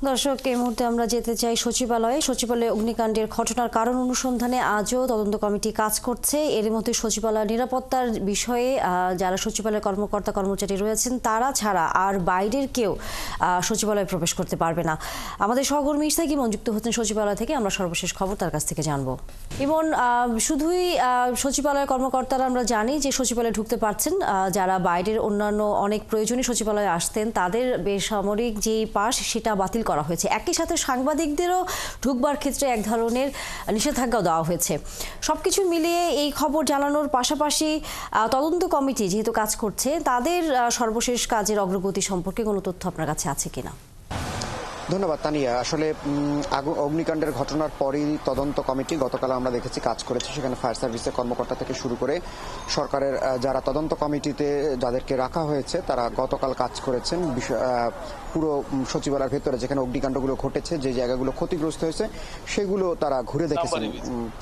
দর্শক, এই মুহূর্তে আমরা যেতে চাই সচিবালয়ে অগ্নিকাণ্ডের ঘটনার কারণ অনুসন্ধানে আজও তদন্ত কমিটি কাজ করছে। এর মধ্যে সচিবালয়ের নিরাপত্তার বিষয়ে যারা সচিবালয়ের কর্মকর্তা কর্মচারী রয়েছেন তারা ছাড়া আর বাইরের কেউ সচিবালয়ে প্রবেশ করতে পারবে না। আমাদের সহকর্মী ইশতাক ইমন যুক্ত হচ্ছেন সচিবালয় থেকে, আমরা সর্বশেষ খবর তার কাছ থেকে জানবো। ইমন, শুধুই সচিবালয়ের কর্মকর্তারা আমরা জানি যে সচিবালয়ে ঢুকতে পারছেন, যারা বাইরের অন্যান্য অনেক প্রয়োজনীয় সচিবালয়ে আসতেন তাদের বেসামরিক যে পাস সেটা বাতিল করা হয়েছে। একই সাথে সাংবাদিকদেরও ঢুকবার ক্ষেত্রে এক ধরনের নিষেধাজ্ঞাও দেওয়া হয়েছে। সবকিছু মিলিয়ে এই খবর জানানোর পাশাপাশি তদন্ত কমিটি যেহেতু কাজ করছে, তাদের সর্বশেষ কাজের অগ্রগতি সম্পর্কে কোনো তথ্য আপনার কাছে আছে কিনা? ধন্যবাদ তানিয়া। আসলে অগ্নিকাণ্ডের ঘটনার পরই তদন্ত কমিটি গতকাল আমরা দেখেছি কাজ করেছে। সেখানে ফায়ার সার্ভিসের কর্মকর্তা থেকে শুরু করে সরকারের যারা তদন্ত কমিটিতে যাদেরকে রাখা হয়েছে তারা গতকাল কাজ করেছেন। পুরো সচিবালয়ের ভেতরে যেখানে অগ্নিকাণ্ডগুলো ঘটেছে, যে জায়গাগুলো ক্ষতিগ্রস্ত হয়েছে সেগুলো তারা ঘুরে দেখেছেন।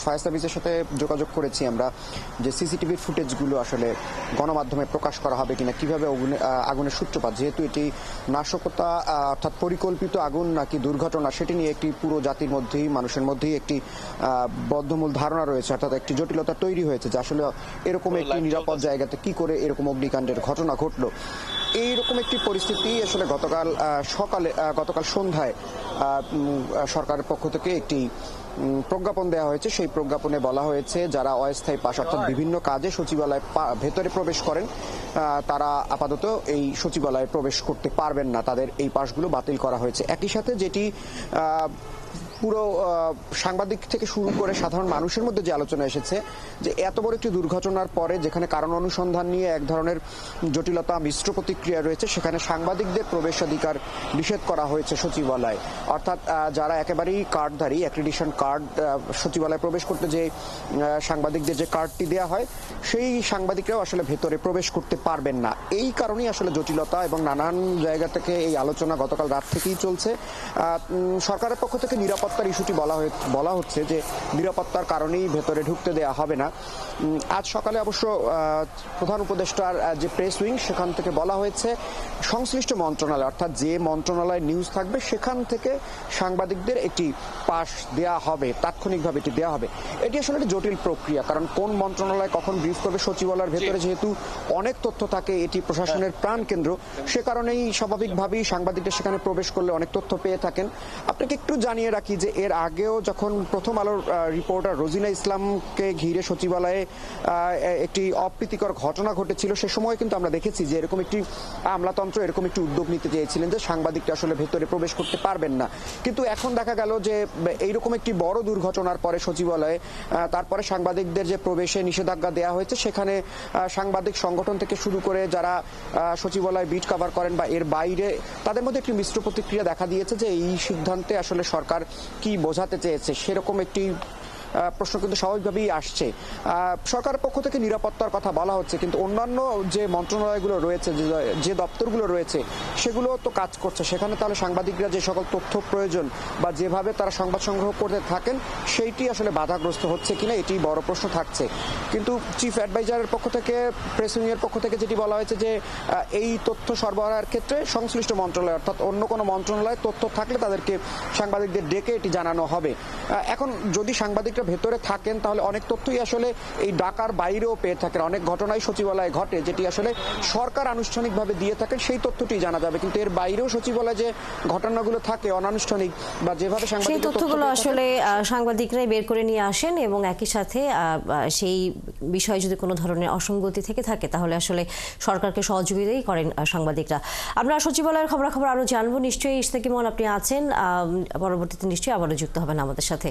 ফায়ার সার্ভিসের সাথে যোগাযোগ করেছি আমরা যে সিসিটিভির ফুটেজগুলো আসলে গণমাধ্যমে প্রকাশ করা হবে কিনা, কিভাবে আগুনের সূত্রপাত, যেহেতু এটি নাশকতা অর্থাৎ পরিকল্পিত আগুন নাকি দুর্ঘটনা সেটি নিয়ে একটি পুরো জাতির মধ্যেই মানুষের মধ্যেই একটি বদ্ধমূল ধারণা রয়েছে, অর্থাৎ একটি জটিলতা তৈরি হয়েছে যে আসলে এরকম একটি নিরাপদ জায়গাতে কি করে এরকম অগ্নিকাণ্ডের ঘটনা ঘটলো। এইরকম একটি পরিস্থিতি আসলে গতকাল সন্ধ্যায় সরকারের পক্ষ থেকে একটি প্রজ্ঞাপন দেওয়া হয়েছে। সেই প্রজ্ঞাপনে বলা হয়েছে যারা অস্থায়ী পাস অর্থাৎ বিভিন্ন কাজে সচিবালয় ভেতরে প্রবেশ করেন তারা আপাতত এই সচিবালয়ে প্রবেশ করতে পারবেন না, তাদের এই পাসগুলো বাতিল করা হয়েছে। একই সাথে যেটি পুরো সাংবাদিক থেকে শুরু করে সাধারণ মানুষের মধ্যে যে আলোচনা এসেছে যে এত বড় একটি দুর্ঘটনার পরে যেখানে কারণ অনুসন্ধান নিয়ে এক ধরনের জটিলতা মিশ্র প্রতিক্রিয়া রয়েছে, সেখানে সাংবাদিকদের প্রবেশাধিকার নিষেধ করা হয়েছে সচিবালয়। অর্থাৎ যারা একেবারেই কার্ডধারী, অ্যাক্রিডিশন কার্ড, সচিবালয়ে প্রবেশ করতে যে সাংবাদিকদের যে কার্ডটি দেওয়া হয় সেই সাংবাদিকরাও আসলে ভেতরে প্রবেশ করতে পারবেন না। এই কারণেই আসলে জটিলতা এবং নানান জায়গা থেকে এই আলোচনা গতকাল রাত থেকেই চলছে। সরকারের পক্ষ থেকে নিরাপত্তার ইস্যুটি বলা হচ্ছে যে নিরাপত্তার কারণেই ভেতরে ঢুকতে দেওয়া হবে না। আজ সকালে অবশ্য প্রধান উপদেষ্টার যে প্রেস উইং সেখান থেকে বলা হয়েছে সংশ্লিষ্ট মন্ত্রণালয় অর্থাৎ যে মন্ত্রণালয় নিউজ থাকবে সেখান থেকে সাংবাদিকদের একটি পাস দেওয়া হবে, তাৎক্ষণিকভাবে এটি দেওয়া হবে। এটি আসলে একটি জটিল প্রক্রিয়া, কারণ কোন মন্ত্রণালয় কখন ব্রিফ করবে, সচিবালয়ের ভেতরে যেহেতু অনেক তথ্য থাকে, এটি প্রশাসনের প্রাণকেন্দ্র, সে কারণেই স্বাভাবিকভাবেই সাংবাদিকরা সেখানে প্রবেশ করলে অনেক তথ্য পেয়ে থাকেন। আপনাকে একটু জানিয়ে রাখি যে এর আগেও যখন প্রথম আলোর রিপোর্টার রোজিনা ইসলামকে ঘিরে সচিবালয়ে একটি অপ্রীতিকর ঘটনা ঘটেছিল, সে সময় কিন্তু আমরা দেখেছি যে এরকম একটি আমলাতন্ত্র এরকম একটি উদ্যোগ নিতে চেয়েছিলেন যে সাংবাদিকরা আসলে ভেতরে প্রবেশ করতে পারবেন না। কিন্তু এখন দেখা গেল যে এইরকম একটি বড় দুর্ঘটনার পরে সচিবালয়ে তারপরে সাংবাদিকদের যে প্রবেশে নিষেধাজ্ঞা দেওয়া হয়েছে, সেখানে সাংবাদিক সংগঠন থেকে শুরু করে যারা সচিবালয় বিট কভার করেন বা এর বাইরে তাদের মধ্যে একটি মিশ্র প্রতিক্রিয়া দেখা দিয়েছে যে এই সিদ্ধান্তে আসলে সরকার কি বোঝাতে চেয়েছে সেরকম একটি প্রশ্ন কিন্তু স্বাভাবিকভাবেই আসছে। সরকারের পক্ষ থেকে নিরাপত্তার কথা বলা হচ্ছে, কিন্তু অন্যান্য যে মন্ত্রণালয়গুলো রয়েছে, যে দপ্তরগুলো রয়েছে সেগুলো তো কাজ করছে। সেখানে তাহলে সাংবাদিকরা যে সকল তথ্য প্রয়োজন বা যেভাবে তারা সংবাদ সংগ্রহ করতে থাকেন সেইটি আসলে বাধাগ্রস্ত হচ্ছে কিনা এটি বড় প্রশ্ন থাকছে। কিন্তু চিফ অ্যাডভাইজারের পক্ষ থেকে, প্রেস উইংয়ের পক্ষ থেকে যেটি বলা হয়েছে যে এই তথ্য সরবরাহের ক্ষেত্রে সংশ্লিষ্ট মন্ত্রণালয় অর্থাৎ অন্য কোনো মন্ত্রণালয়ের তথ্য থাকলে তাদেরকে সাংবাদিকদের ডেকে এটি জানানো হবে। এখন যদি সাংবাদিকরা ভেতরে থাকেন তাহলে অনেক তথ্যই আসলে এই ডাকার বাইরেও পেয়ে থাকেন। অনেক ঘটনাই সচিবালয়ে ঘটে যেটি আসলে সরকার আনুষ্ঠানিকভাবে দিয়ে থাকেন, সেই তথ্যটি জানা যাবে। কিন্তু এর বাইরেও সচিবালয়ে যে ঘটনাগুলো থাকে অনানুষ্ঠানিক বা যেভাবে সেই তথ্যগুলো আসলে সাংবাদিকরাই বের করে নিয়ে আসেন এবং একই সাথে সেই বিষয়ে যদি কোনো ধরনের অসঙ্গতি থেকে থাকে তাহলে আসলে সরকারকে সহযোগিতাই করেন সাংবাদিকরা। আমরা সচিবালয়ের খবরাখবর আরো জানবো। নিশ্চয়ই ইশতাক ইমন আপনি আছেন, পরবর্তীতে নিশ্চয়ই আবারও যুক্ত হবেন আমাদের সাথে।